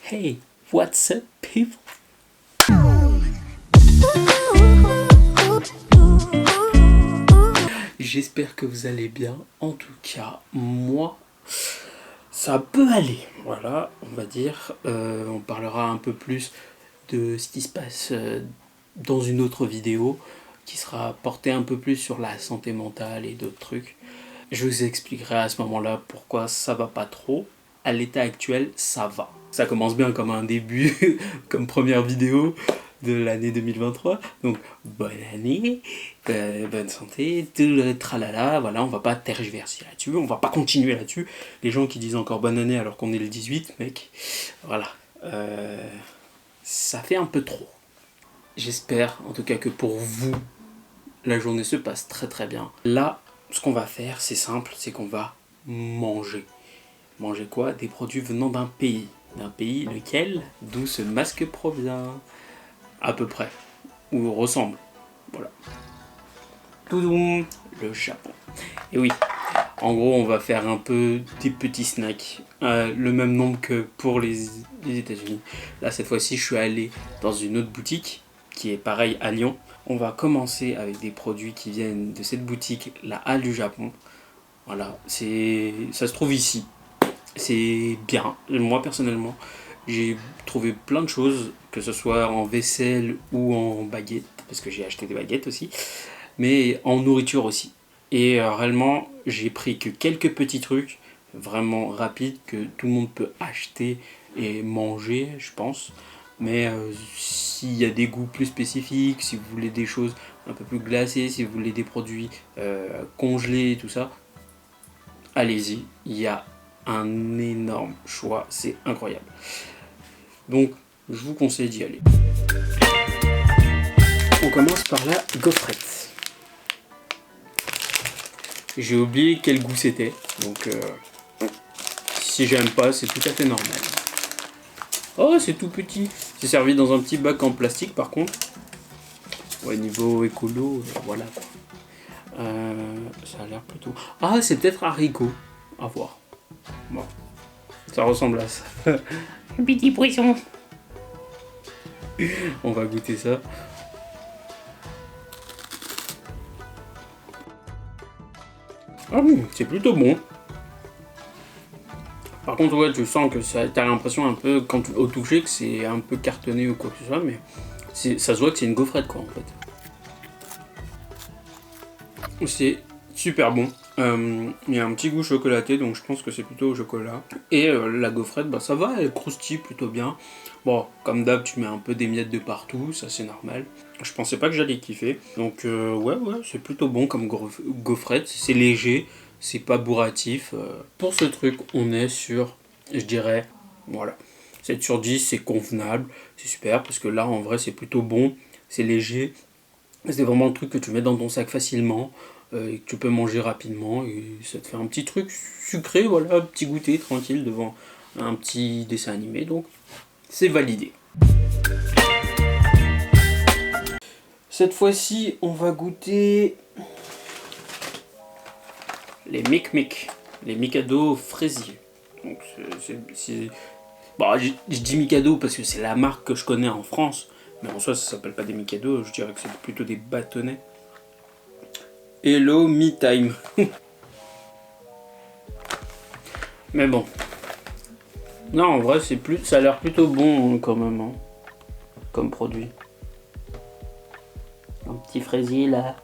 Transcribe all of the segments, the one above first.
Hey, what's up people? J'espère que vous allez bien. En tout cas, moi, ça peut aller. Voilà, on va dire. On parlera un peu plus de ce qui se passe dans une autre vidéo qui sera portée un peu plus sur la santé mentale et d'autres trucs. Je vous expliquerai à ce moment-là pourquoi ça va pas trop. À l'état actuel, ça va. Ça commence bien comme un début, comme première vidéo de l'année 2023. Donc, bonne année, bonne santé, tout le tralala. Voilà, on va pas tergiverser là-dessus, on va pas continuer là-dessus. Les gens qui disent encore bonne année alors qu'on est le 18, mec, voilà. Ça fait un peu trop. J'espère en tout cas que pour vous, la journée se passe très très bien. Là, ce qu'on va faire, c'est simple, c'est qu'on va manger. Manger quoi? Des produits venant d'un pays. D'un pays lequel? D'où ce masque provient. À peu près. Ou ressemble. Voilà. Toudoum, le Japon. Et oui, en gros, on va faire un peu des petits snacks. Le même nombre que pour les États-Unis. Là, cette fois-ci, je suis allé dans une autre boutique qui est pareil à Lyon. On va commencer avec des produits qui viennent de cette boutique, la Halle du Japon. Voilà, ça se trouve ici. C'est bien. Moi, personnellement, j'ai trouvé plein de choses, que ce soit en vaisselle ou en baguette, parce que j'ai acheté des baguettes aussi, mais en nourriture aussi. Et réellement, j'ai pris que quelques petits trucs vraiment rapides que tout le monde peut acheter et manger, je pense. Mais s'il y a des goûts plus spécifiques, si vous voulez des choses un peu plus glacées, si vous voulez des produits congelés et tout ça, allez-y, il y a un énorme choix, c'est incroyable. Donc, je vous conseille d'y aller. On commence par la gaufrette. J'ai oublié quel goût c'était, donc si j'aime pas, c'est tout à fait normal. Oh, c'est tout petit. C'est servi dans un petit bac en plastique par contre. Ouais, niveau écolo, voilà. Ça a l'air plutôt... Ah, c'est peut-être haricot. À voir. Bon. Ça ressemble à ça. Un petit poisson. On va goûter ça. Ah oui, c'est plutôt bon. Par contre, ouais, tu sens que t'as l'impression un peu, quand au toucher, que c'est un peu cartonné ou quoi que ce soit, mais ça se voit que c'est une gaufrette, quoi, en fait. C'est super bon. Il y a un petit goût chocolaté, donc je pense que c'est plutôt au chocolat. Et la gaufrette, bah ça va, elle croustille plutôt bien. Bon, comme d'hab, tu mets un peu des miettes de partout, ça c'est normal. Je pensais pas que j'allais kiffer. Donc ouais, c'est plutôt bon comme gaufrette. C'est léger, c'est pas bourratif. Pour ce truc, on est sur, je dirais, voilà, 7 sur 10, c'est convenable. C'est super, parce que là, en vrai, c'est plutôt bon. C'est léger. C'est vraiment le truc que tu mets dans ton sac facilement et que tu peux manger rapidement et ça te fait un petit truc sucré, voilà, un petit goûter tranquille devant un petit dessin animé, donc c'est validé. Cette fois-ci, on va goûter les Mic Mic, les Mikado fraisiers. Donc bon, je dis Mikado parce que c'est la marque que je connais en France, mais en soi ça s'appelle pas des Mikado, je dirais que c'est plutôt des bâtonnets. Hello Me Time. Mais bon. Non, en vrai, ça a l'air plutôt bon quand même, hein, comme produit. Un petit fraisier là.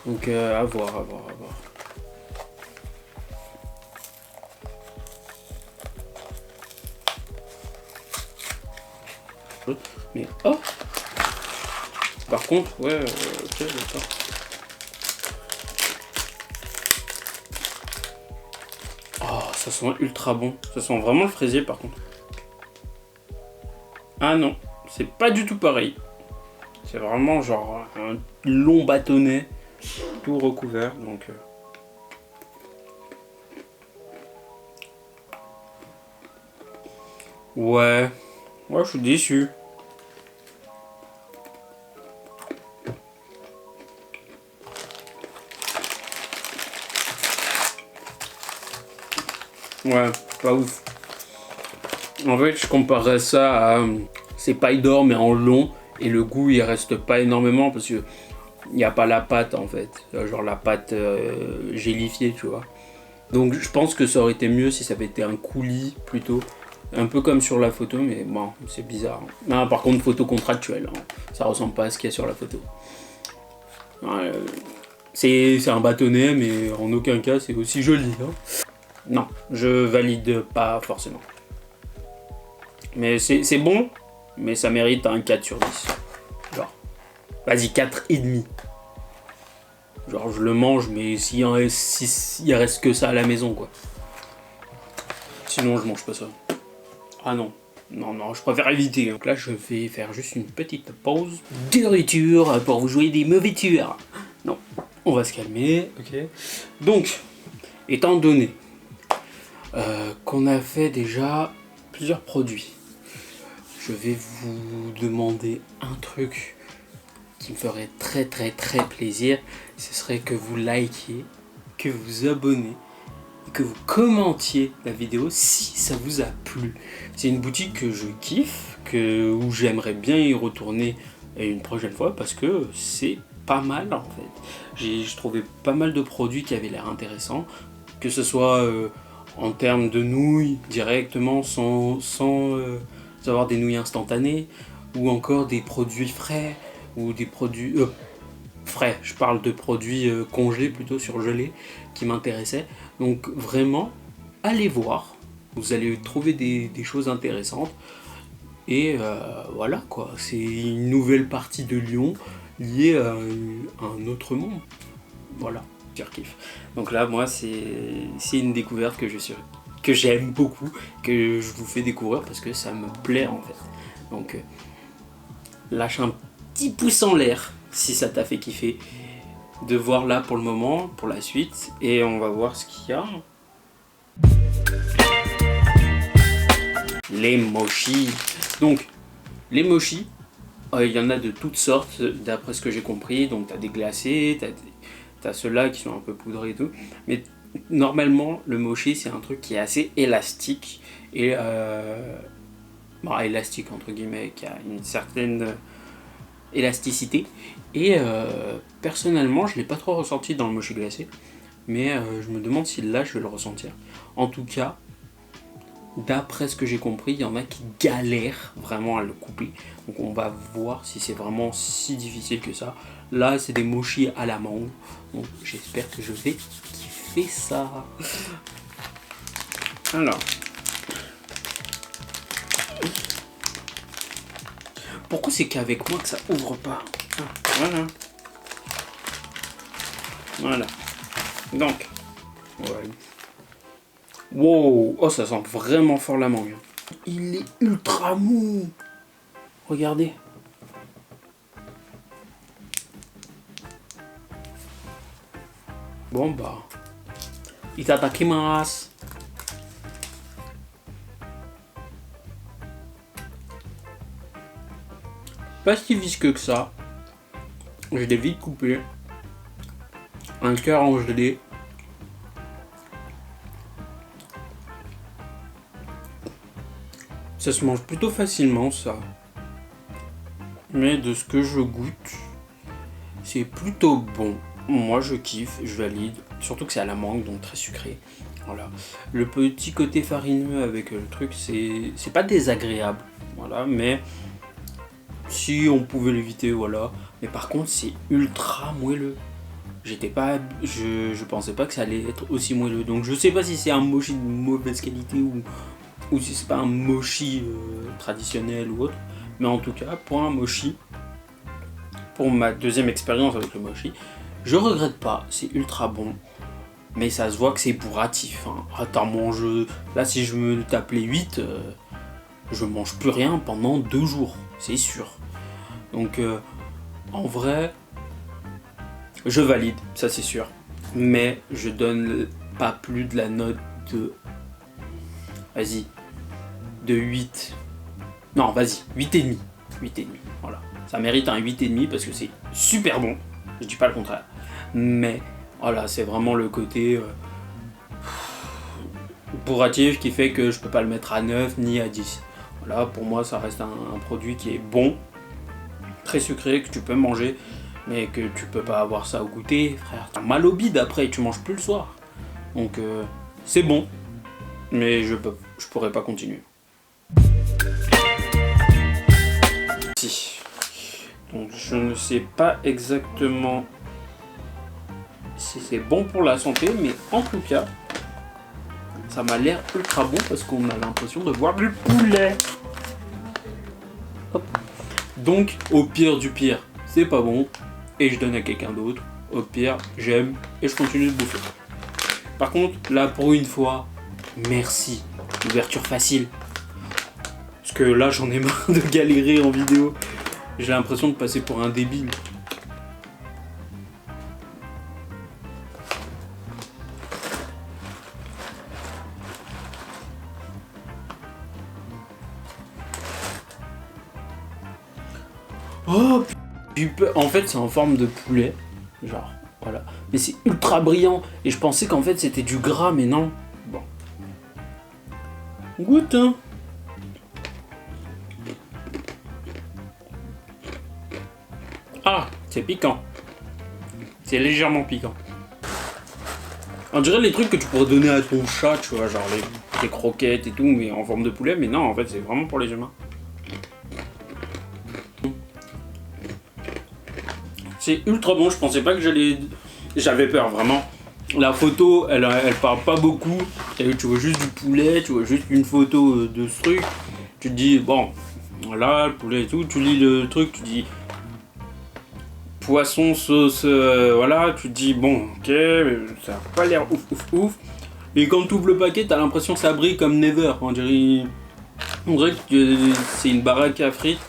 Donc à voir, à voir, à voir. Mais oh. Par contre, ouais, ok, d'accord. Oh, ça sent ultra bon. Ça sent vraiment le fraisier par contre. Ah non, c'est pas du tout pareil. C'est vraiment genre un long bâtonnet, tout recouvert, donc... Ouais, je suis déçu. Ouais, pas ouf. En fait, je comparerais ça à ces pailles d'or mais en long, et le goût il reste pas énormément parce que il n'y a pas la pâte en fait, genre la pâte gélifiée, tu vois. Donc je pense que ça aurait été mieux si ça avait été un coulis plutôt. Un peu comme sur la photo, mais bon, c'est bizarre. Ah, par contre, photo contractuelle, hein. Ça ressemble pas à ce qu'il y a sur la photo. C'est un bâtonnet, mais en aucun cas c'est aussi joli. Hein. Non, je valide pas forcément. Mais c'est bon, mais ça mérite un 4 sur 10. Genre, vas-y, 4,5. Genre, je le mange, mais s'il reste que ça à la maison, quoi. Sinon, je mange pas ça. Ah non. Non, je préfère éviter. Donc là, je vais faire juste une petite pause de nourriture pour vous jouer des mauvais tueurs. Non, on va se calmer, ok. Donc, étant donné qu'on a fait déjà plusieurs produits, je vais vous demander un truc qui me ferait très plaisir. Ce serait que vous likiez, que vous abonnez, que vous commentiez la vidéo si ça vous a plu. C'est une boutique que je kiffe, où j'aimerais bien y retourner une prochaine fois parce que c'est pas mal en fait. J'ai trouvé pas mal de produits qui avaient l'air intéressants, que ce soit en termes de nouilles directement sans avoir des nouilles instantanées, ou encore des produits frais, ou des produits frais, je parle de produits congelés plutôt, surgelés, qui m'intéressaient. Donc vraiment, allez voir, vous allez trouver des choses intéressantes. Et voilà quoi, c'est une nouvelle partie de Lyon liée à un autre monde. Voilà, je kiffe. Donc là, moi, c'est une découverte que j'aime beaucoup, que je vous fais découvrir parce que ça me plaît en fait. Donc lâche un petit pouce en l'air si ça t'a fait kiffer de voir là pour le moment, pour la suite, et on va voir ce qu'il y a. Les mochis. Donc, les mochis, il y en a de toutes sortes, d'après ce que j'ai compris. Donc, t'as des glacés, t'as ceux-là qui sont un peu poudrés et tout. Mais normalement, le mochi, c'est un truc qui est assez élastique. Et, élastique entre guillemets, qui a une certaine élasticité. Et personnellement, je ne l'ai pas trop ressenti dans le mochi glacé. Mais je me demande si là, je vais le ressentir. En tout cas, d'après ce que j'ai compris, il y en a qui galèrent vraiment à le couper. Donc on va voir si c'est vraiment si difficile que ça. Là, c'est des mochis à la mangue. Donc j'espère que je vais kiffer ça. Alors. Pourquoi c'est qu'avec moi que ça ouvre pas? Voilà. Voilà. Donc. Ouais. Wow, oh ça sent vraiment fort la mangue. Il est ultra mou. Regardez. Bon bah. Itadakimasu. Pas si visqueux que ça. Je l'ai vite coupé. Un cœur en gelé. Ça se mange plutôt facilement ça. Mais de ce que je goûte, c'est plutôt bon. Moi je kiffe, je valide. Surtout que c'est à la mangue, donc très sucré. Voilà. Le petit côté farineux avec le truc, c'est pas désagréable. Voilà, mais si on pouvait l'éviter, voilà. Mais par contre, c'est ultra moelleux. Je pensais pas que ça allait être aussi moelleux. Donc je sais pas si c'est un mochi de mauvaise qualité ou si c'est pas un mochi traditionnel ou autre. Mais en tout cas, pour un mochi, pour ma deuxième expérience avec le mochi, je regrette pas, c'est ultra bon. Mais ça se voit que c'est bourratif. Hein. Attends, là si je me tape les 8, je mange plus rien pendant 2 jours, c'est sûr. Donc en vrai, je valide, ça c'est sûr. Mais je donne pas plus de la note de... Vas-y, de 8. Non, vas-y, 8,5. 8,5, voilà. Ça mérite un 8,5 parce que c'est super bon. Je dis pas le contraire. Mais, voilà, c'est vraiment le côté... purgatif qui fait que je peux pas le mettre à 9 ni à 10. Voilà, pour moi ça reste un produit qui est bon, très sucré, que tu peux manger, mais que tu peux pas avoir ça au goûter, frère. T'as mal au bide après et tu manges plus le soir. Donc c'est bon, mais je pourrais pas continuer. Si. Donc je ne sais pas exactement si c'est bon pour la santé, mais en tout cas, ça m'a l'air ultra bon parce qu'on a l'impression de voir du poulet. Hop. Donc au pire du pire, c'est pas bon et je donne à quelqu'un d'autre. Au pire, j'aime et je continue de bouffer. Par contre, là pour une fois, merci. Ouverture facile. Parce que là j'en ai marre de galérer en vidéo. J'ai l'impression de passer pour un débile. Oh, en fait c'est en forme de poulet. Genre, voilà. Mais c'est ultra brillant. Et je pensais qu'en fait c'était du gras, mais non. Bon. Goûte, hein. Ah, c'est piquant. C'est légèrement piquant. On dirait les trucs que tu pourrais donner à ton chat, tu vois, genre les croquettes et tout, mais en forme de poulet. Mais non, en fait, c'est vraiment pour les humains. C'est ultra bon, je pensais pas que j'allais... J'avais peur, vraiment. La photo, elle parle pas beaucoup. Tu vois juste du poulet, tu vois juste une photo de ce truc. Tu te dis, bon, voilà, le poulet et tout. Tu lis le truc, tu dis... Poisson, sauce, voilà, tu te dis, bon, ok, ça n'a pas l'air ouf. Et quand tu ouvres le paquet, t'as l'impression que ça brille comme Never. On dirait que c'est une baraque à frites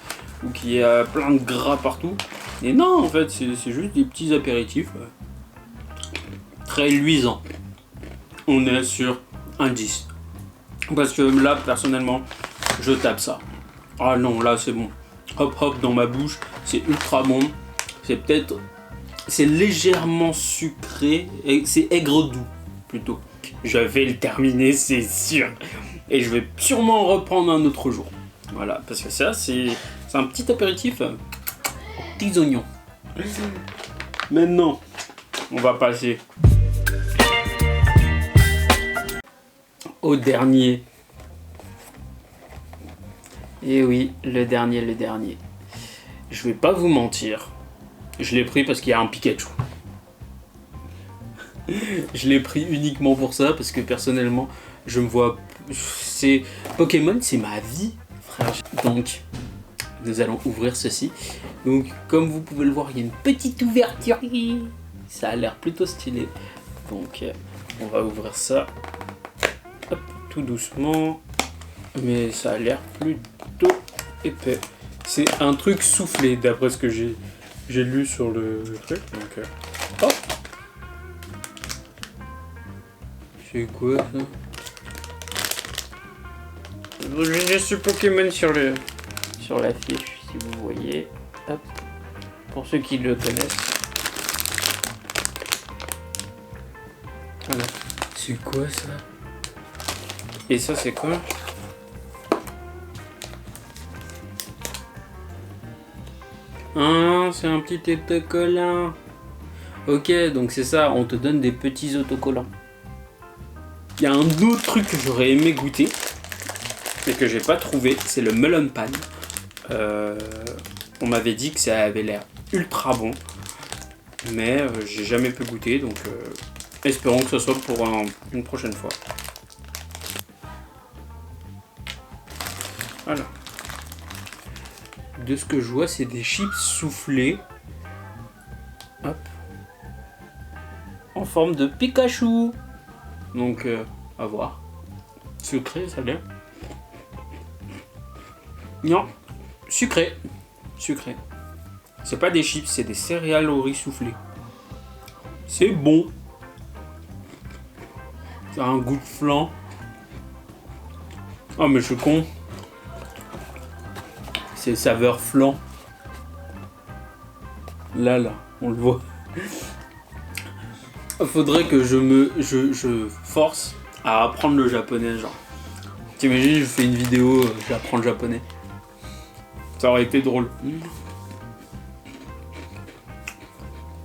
ou qu'il y a plein de gras partout. Et non, en fait, c'est juste des petits apéritifs. Très luisants. On est sur un 10. Parce que là, personnellement, je tape ça. Ah non, là, c'est bon. Hop, hop, dans ma bouche, c'est ultra bon. C'est légèrement sucré, et c'est aigre doux, plutôt. Je vais le terminer, c'est sûr. Et je vais sûrement en reprendre un autre jour. Voilà, parce que ça, c'est un petit apéritif aux petits oignons. Maintenant, on va passer au dernier. Et oui, le dernier. Je vais pas vous mentir. Je l'ai pris parce qu'il y a un Pikachu. Je l'ai pris uniquement pour ça parce que personnellement, je me vois... Pokémon, c'est ma vie, frère. Donc, nous allons ouvrir ceci. Donc, comme vous pouvez le voir, il y a une petite ouverture. Ça a l'air plutôt stylé. Donc, on va ouvrir ça. Hop, tout doucement. Mais ça a l'air plutôt épais. C'est un truc soufflé, d'après ce que j'ai lu sur le truc. Donc, hop. C'est quoi ça? J'ai ce Pokémon sur la fiche, si vous voyez. Hop. Pour ceux qui le connaissent. Voilà. C'est quoi ça? Et ça c'est quoi? Ah, c'est un petit autocollant. Ok, donc c'est ça, on te donne des petits autocollants. Il y a un autre truc que j'aurais aimé goûter, mais que j'ai pas trouvé, c'est le melon pan. On m'avait dit que ça avait l'air ultra bon, mais j'ai jamais pu goûter, donc espérons que ce soit pour une prochaine fois. Voilà. De ce que je vois, c'est des chips soufflés. Hop. En forme de Pikachu. Donc, à voir. Sucré, ça a l'air. Non, sucré. Sucré. C'est pas des chips, c'est des céréales au riz soufflé. C'est bon. Ça a un goût de flan. Oh, mais je suis con. C'est saveur flan. Là, on le voit. Faudrait que je force à apprendre le japonais, genre. T'imagines, je fais une vidéo, j'apprends le japonais. Ça aurait été drôle.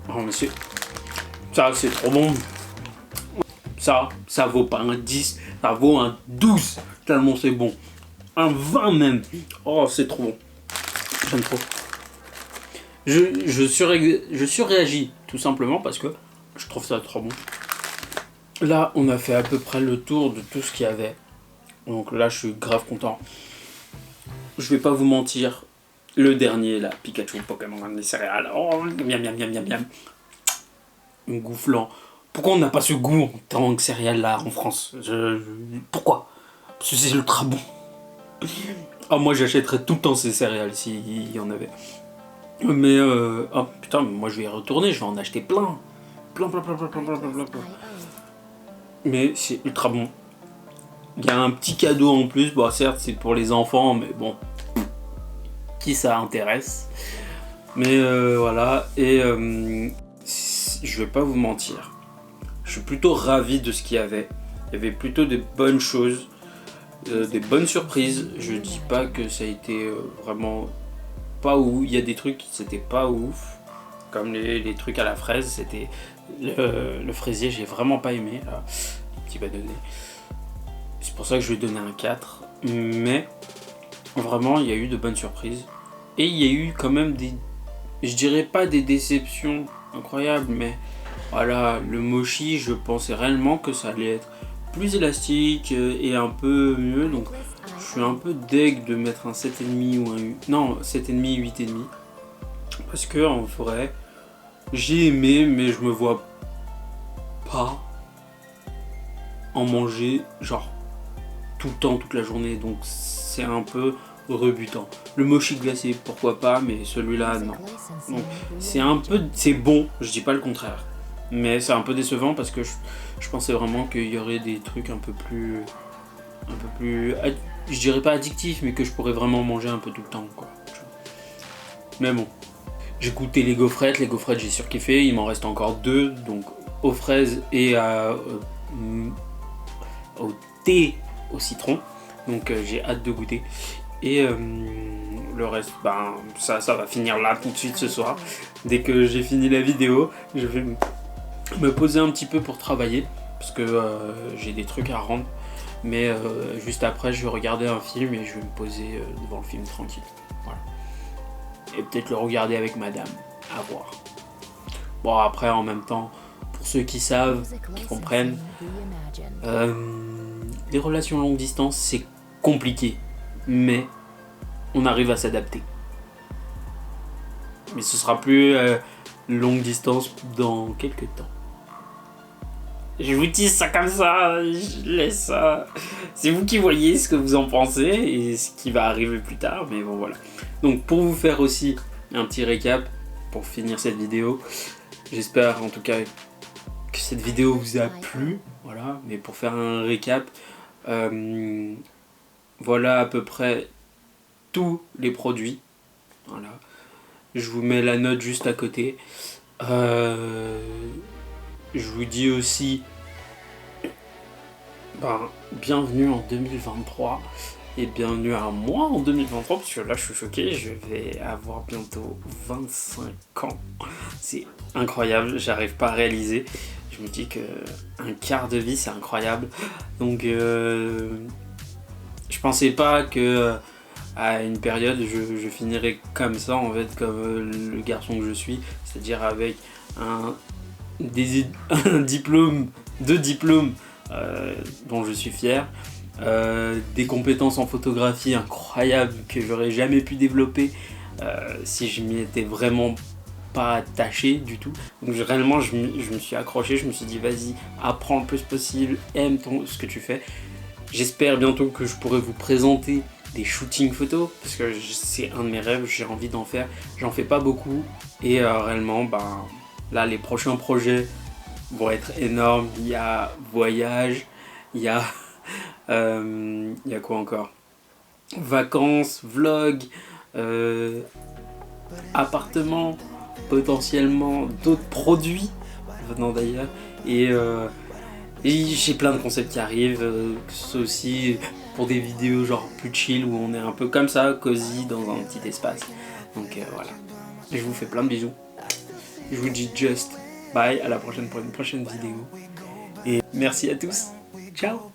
Oh mais ça c'est trop bon. Ça vaut pas un 10, ça vaut un 12, tellement c'est bon. Un 20 même. Oh c'est trop bon. J'aime trop. Je surréagis tout simplement parce que je trouve ça trop bon. Là on a fait à peu près le tour de tout ce qu'il y avait. Donc là je suis grave content. Je vais pas vous mentir. Le dernier là, Pikachu Pokémon des céréales. Oh miam miam miam miam miam. Gouflant. Pourquoi on n'a pas ce goût en tant que céréales là en France? Pourquoi? Parce que c'est ultra bon. Oh moi j'achèterais tout le temps ces céréales s'il y en avait. Mais oh putain, moi je vais y retourner, je vais en acheter plein. Plein. Mais c'est ultra bon. Il y a un petit cadeau en plus, bon certes c'est pour les enfants, mais bon, qui ça intéresse. Mais voilà, et je vais pas vous mentir, je suis plutôt ravi de ce qu'il y avait. Il y avait plutôt des bonnes choses, des bonnes surprises. Je dis pas que ça a été vraiment pas ouf, il y a des trucs qui c'était pas ouf, comme les trucs à la fraise, c'était le fraisier, j'ai vraiment pas aimé, là, petit bâtonnet. C'est pour ça que je vais donner un 4, mais vraiment il y a eu de bonnes surprises. Et il y a eu quand même des, je dirais pas des déceptions incroyables, mais voilà, le mochi, je pensais réellement que ça allait être plus élastique et un peu mieux, donc je suis un peu deg de mettre un 7,5 ou un 8, non 7,5, 8,5, parce que en vrai, j'ai aimé, mais je me vois pas en manger genre tout le temps, toute la journée, donc c'est un peu rebutant. Le mochi glacé, pourquoi pas, mais celui-là, non. Donc c'est un peu, c'est bon, je dis pas le contraire, mais c'est un peu décevant parce que je pensais vraiment qu'il y aurait des trucs un peu plus, je dirais pas addictifs, mais que je pourrais vraiment manger un peu tout le temps, quoi. Mais bon, j'ai goûté les gaufrettes j'ai surkiffé, il m'en reste encore 2, donc aux fraises et au thé au citron, donc j'ai hâte de goûter. Et le reste, ben, ça va finir là tout de suite ce soir. Dès que j'ai fini la vidéo, je vais me poser un petit peu pour travailler, parce que j'ai des trucs à rendre. Mais juste après, je vais regarder un film et je vais me poser devant le film tranquille. Voilà. Et peut-être le regarder avec madame, à voir. Bon, après, en même temps, pour ceux qui savent, qui comprennent, les relations longue distance, c'est compliqué. Mais on arrive à s'adapter. Mais ce sera plus longue distance dans quelques temps. Je vous dis ça comme ça, je laisse ça. C'est vous qui voyez ce que vous en pensez et ce qui va arriver plus tard, mais bon voilà. Donc pour vous faire aussi un petit récap, pour finir cette vidéo, j'espère en tout cas que cette vidéo vous a plu, voilà. Mais pour faire un récap, voilà à peu près tous les produits, voilà. Je vous mets la note juste à côté. Je vous dis aussi bienvenue en 2023 et bienvenue à moi en 2023, parce que là je suis choqué, je vais avoir bientôt 25 ans. C'est incroyable, j'arrive pas à réaliser. Je me dis que un quart de vie c'est incroyable. Donc je pensais pas que à une période je finirais comme ça, en fait, comme le garçon que je suis, c'est-à-dire avec un diplôme, 2 diplômes dont je suis fier, des compétences en photographie incroyables que j'aurais jamais pu développer si je m'y étais vraiment pas attaché du tout. Donc réellement je me suis accroché, je me suis dit vas-y, apprends le plus possible, aime ce que tu fais. J'espère bientôt que je pourrai vous présenter des shootings photos, parce que c'est un de mes rêves, j'ai envie d'en faire. J'en fais pas beaucoup et réellement là les prochains projets vont être énormes. Il y a voyage, il y a quoi encore, vacances, vlog, appartement, potentiellement d'autres produits venant d'ailleurs, et Et j'ai plein de concepts qui arrivent, que ce soit aussi pour des vidéos genre plus chill où on est un peu comme ça, cosy dans un petit espace. Donc voilà. Et je vous fais plein de bisous. Je vous dis just bye, à la prochaine pour une prochaine vidéo. Et merci à tous. Ciao.